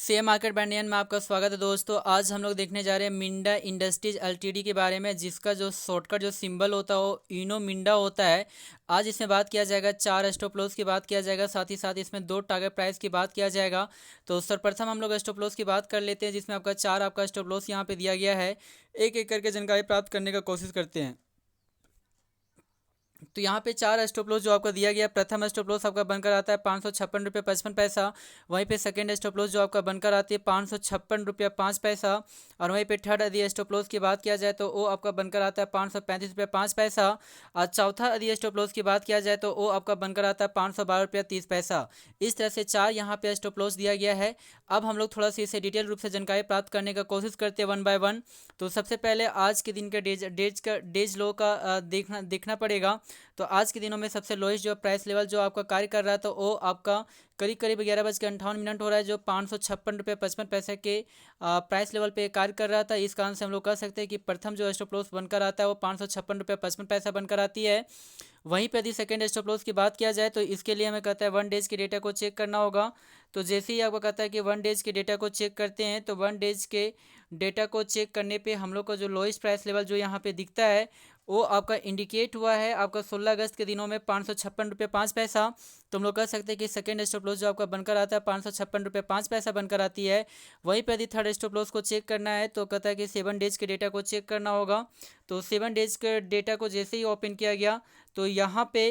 Share market बैंडियन में आपका स्वागत है दोस्तों। आज हम लोग देखने जा रहे हैं मिंडा इंडस्ट्रीज एलटीडी के बारे में, जिसका जो शॉर्टकट जो सिंबल होता है वो इनो मिंडा होता है। आज इसमें बात किया जाएगा, 4 स्टॉप लॉस की बात किया जाएगा, साथ ही साथ इसमें 2 टारगेट प्राइस की बात किया जाएगा। तो सर्वप्रथम हम लोग स्टॉप लॉस की बात कर लेते हैं, जिसमें आपका 4 आपका स्टॉप लॉस यहाँ पे दिया गया है। एक एक करके जानकारी प्राप्त करने का कोशिश करते हैं। तो यहाँ पे 4 स्टॉप लॉस जो आपका दिया गया, प्रथम स्टॉप लॉस आपका बनकर आता है 556 रुपये 55 पैसा। वहीं पे सेकंड स्टॉप लॉस जो आपका बनकर आती है 556 रुपये 5 पैसा। और वहीं पे थर्ड यदि स्टॉप लॉस की बात किया जाए तो वो आपका बनकर आता है 535 रुपये 5 पैसा। और चौथा यदि स्टॉप लॉस की बात किया जाए तो वो आपका बनकर आता है 512 रुपये 30 पैसा। इस तरह से 4 यहाँ पे स्टॉप लॉस दिया गया है। अब हम लोग थोड़ा सा इसे डिटेल रूप से जानकारी प्राप्त करने का कोशिश करते हैं वन बाय वन। तो सबसे पहले आज के दिन का डेज लो का देखना पड़ेगा। तो आज के दिनों में सबसे लोएस्ट जो प्राइस लेवल जो आपका कार्य कर रहा था वो आपका करीब करीब 11:58 हो रहा है, जो 556 रुपये 55 पैसे के प्राइस लेवल पे कार्य कर रहा था। इस कारण से हम लोग कह सकते हैं कि प्रथम जो स्टॉप लॉस बनकर आता है वो 556 रुपये 55 पैसा बनकर आती है। वहीं पर यदि सेकेंड स्टॉप लॉस की बात किया जाए तो इसके लिए हमें कहता है 1 डेज के डेटा को चेक करना होगा। तो जैसे ही आपको कहता है कि 1 डेज के डेटा को चेक करते हैं, तो 1 डेज के डेटा को चेक करने पे हम लोग का जो लोएस्ट प्राइस लेवल जो यहाँ पे दिखता है वो आपका इंडिकेट हुआ है आपका 16 अगस्त के दिनों में 556 रुपये 5 पैसा। तो हम लोग कह सकते हैं कि सेकेंड स्टॉप लॉस जो आपका बनकर आता है 556 रुपये 5 पैसा बनकर आती है। वहीं पर यदि थर्ड स्टॉप लॉस को चेक करना है तो कहता है कि 7 डेज के डेटा को चेक करना होगा। तो 7 डेज के डेटा को जैसे ही ओपन किया गया तो यहाँ पे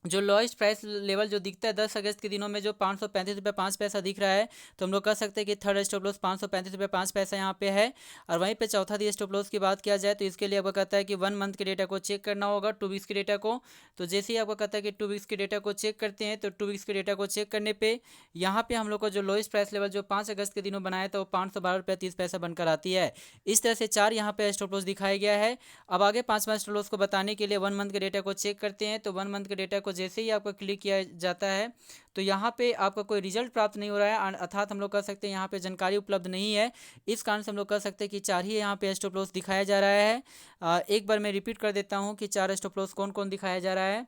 जो लोएस्ट प्राइस लेवल जो दिखता है 10 अगस्त के दिनों में जो 535 रुपये 5 पैसा दिख रहा है, तो हम लोग कह सकते हैं कि थर्ड स्टॉप लॉस 535 रुपये 5 पैसा यहाँ पे है। और वहीं पे चौथा दी स्टॉप लॉस की बात किया जाए तो इसके लिए आपको कहता है कि 1 मंथ के डेटा को चेक करना होगा, 2 वीक्स के डेटा को। तो जैसे ही आपको कहता है कि 2 वीक्स के डेटा को चेक करते हैं तो 2 वीक्स के डेटा को चेक करने पर यहाँ पे हम लोग का जो लोएस्ट प्राइस लेवल जो 5 अगस्त के दिनों बनाया था वो 512 रुपये 30 पैसा बनकर आती है। इस तरह से 4 यहाँ पे स्टॉप लॉस दिखाया गया है। अब आगे 5वां स्टॉप लॉस को बताने के लिए 1 मंथ के डेटा को चेक करते हैं। तो 1 मंथ के डेटा को जैसे ही आपका क्लिक किया जाता है तो यहाँ पे आपका कोई रिजल्ट प्राप्त नहीं हो रहा है, अर्थात हम लोग कह सकते हैं यहाँ पे जानकारी उपलब्ध नहीं है। इस कारण से हम लोग कह सकते हैं कि 4 ही यहाँ पे स्टॉप लॉस दिखाया जा रहा है। एक बार मैं रिपीट कर देता हूँ कि 4 स्टॉप लॉस कौन कौन दिखाया जा रहा है।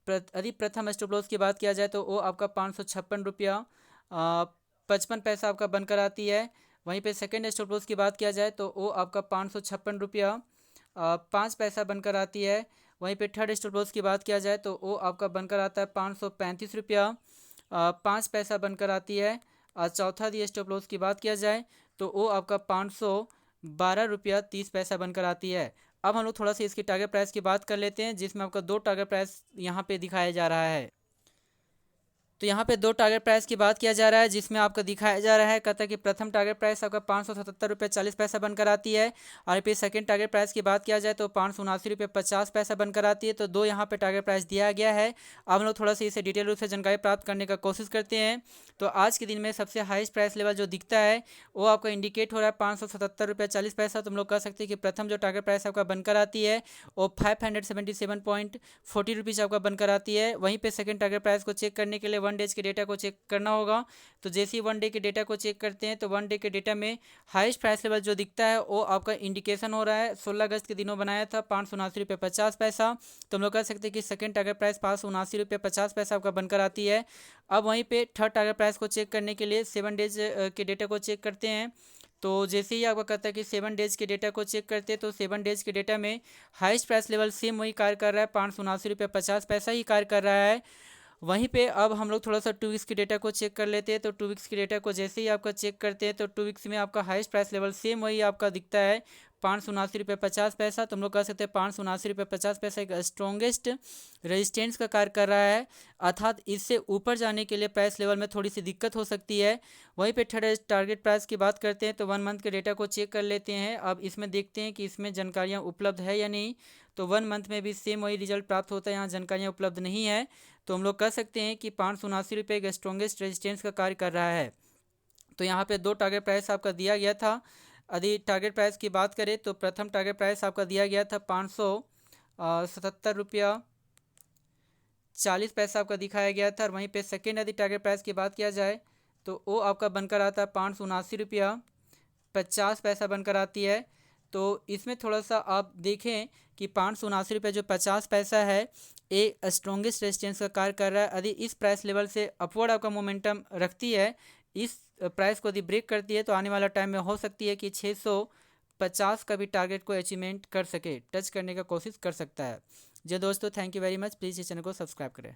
यदि प्रथम स्टॉप लॉस की बात किया जाए तो वो आपका 556 रुपया 55 पैसा आपका बनकर आती है। वहीं पे सेकेंड स्टॉप लॉस की बात किया जाए तो वो आपका 556 रुपया 5 पैसा बनकर आती है। वहीं पे थर्ड स्टॉप लॉस की बात किया जाए तो वो आपका बनकर आता है 535 रुपया 5 पैसा बनकर आती है। और चौथा दी स्टॉप लॉस की बात किया जाए तो वो आपका 512 रुपया 30 पैसा बनकर आती है। अब हम लोग थोड़ा सा इसकी टारगेट प्राइस की बात कर लेते हैं, जिसमें आपका 2 टारगेट प्राइस यहाँ पे दिखाया जा रहा है। तो यहाँ पे 2 टारगेट प्राइस की बात किया जा रहा है, जिसमें आपका दिखाया जा रहा है कहता है कि प्रथम टारगेट प्राइस आपका 577 रुपये 40 पैसा बनकर आती है। और फिर सेकंड टारगेट प्राइस की बात किया जाए तो 579 रुपये 50 पैसा बनकर आती है। तो 2 यहाँ पे टारगेट प्राइस दिया गया है। अब हम लोग थोड़ा सा इसे डिटेल रूप से जानकारी प्राप्त करने का कोशिश करते हैं। तो आज के दिन में सबसे हाईएस्ट प्राइस लेवल जो दिखता है वो आपका इंडिकेट हो रहा है 577 रुपये 40 पैसा। तो हम लोग कह सकते हैं कि प्रथम जो टारगेट प्राइस आपका बनकर आती है वो 577.40 रुपीज़ आपका बनकर आती है। वहीं पे सेकंड टारगेट प्राइस को चेक करने के लिए 1 डेज के डेटा को चेक करना होगा। तो जैसे ही 1 डे के डेटा को चेक करते हैं तो 1 डे के डेटा में हाईएस्ट प्राइस लेवल जो दिखता है वो आपका इंडिकेशन हो रहा है 16 अगस्त के दिनों बनाया था 579 रुपये 50 पैसा। तो हम लोग कह सकते हैं कि सेकंड टारगेट प्राइस 579 रुपये 50 पैसा आपका बनकर आती है। अब वहीं पे थर्ड टारगेट प्राइस को चेक करने के लिए 7 डेज के डेटा को चेक करते हैं। तो जैसे ही आपका कहता है कि 7 डेज के डेटा को चेक करते हैं तो 7 डेज के डेटा में हाईएस्ट प्राइस लेवल सेम वही कार्य कर रहा है 579 रुपये 50 पैसा ही कार्य कर रहा है। वहीं पे अब हम लोग थोड़ा सा 2 वीक्स के डेटा को चेक कर लेते हैं। तो 2 वीक्स के डेटा को जैसे ही आपका चेक करते हैं तो 2 वीक्स में आपका हाईएस्ट प्राइस लेवल सेम वही आपका दिखता है 579 रुपये 50 पैसा। तो हम लोग कह सकते हैं 579 रुपये 50 पैसा एक स्ट्रॉन्गेस्ट रेजिस्टेंस का कार्य कर रहा है, अर्थात इससे ऊपर जाने के लिए प्राइस लेवल में थोड़ी सी दिक्कत हो सकती है। वहीं पे थर्ड टारगेट प्राइस की बात करते हैं तो 1 मंथ के डेटा को चेक कर लेते हैं। अब इसमें देखते हैं कि इसमें जानकारियाँ उपलब्ध है या नहीं। तो 1 मंथ में भी सेम वही रिजल्ट प्राप्त होता है, यहाँ जानकारियाँ उपलब्ध नहीं है। तो हम लोग कह सकते हैं कि 579 रुपये एक स्ट्रॉन्गेस्ट रेजिस्टेंस का कार्य कर रहा है। तो यहाँ पे 2 टारगेट प्राइस आपका दिया गया था। यदि टारगेट प्राइस की बात करें तो प्रथम टारगेट प्राइस आपका दिया गया था 577 रुपया 40 पैसा आपका दिखाया गया था। और वहीं पे सेकेंड यदि टारगेट प्राइस की बात किया जाए तो वो आपका बनकर आता है 579 रुपया 50 पैसा बनकर आती है। तो इसमें थोड़ा सा आप देखें कि 579 रुपये जो 50 पैसा है ये स्ट्रॉन्गेस्ट रेजिस्टेंस का कार्य कर रहा है। यदि इस प्राइस लेवल से अपवर्ड आपका मोमेंटम रखती है इस प्राइस को यदि ब्रेक करती है तो आने वाला टाइम में हो सकती है कि 650 का भी टारगेट को अचीवमेंट कर सके, टच करने का कोशिश कर सकता है। जी दोस्तों, thank you very much. Please इस चैनल को सब्सक्राइब करें।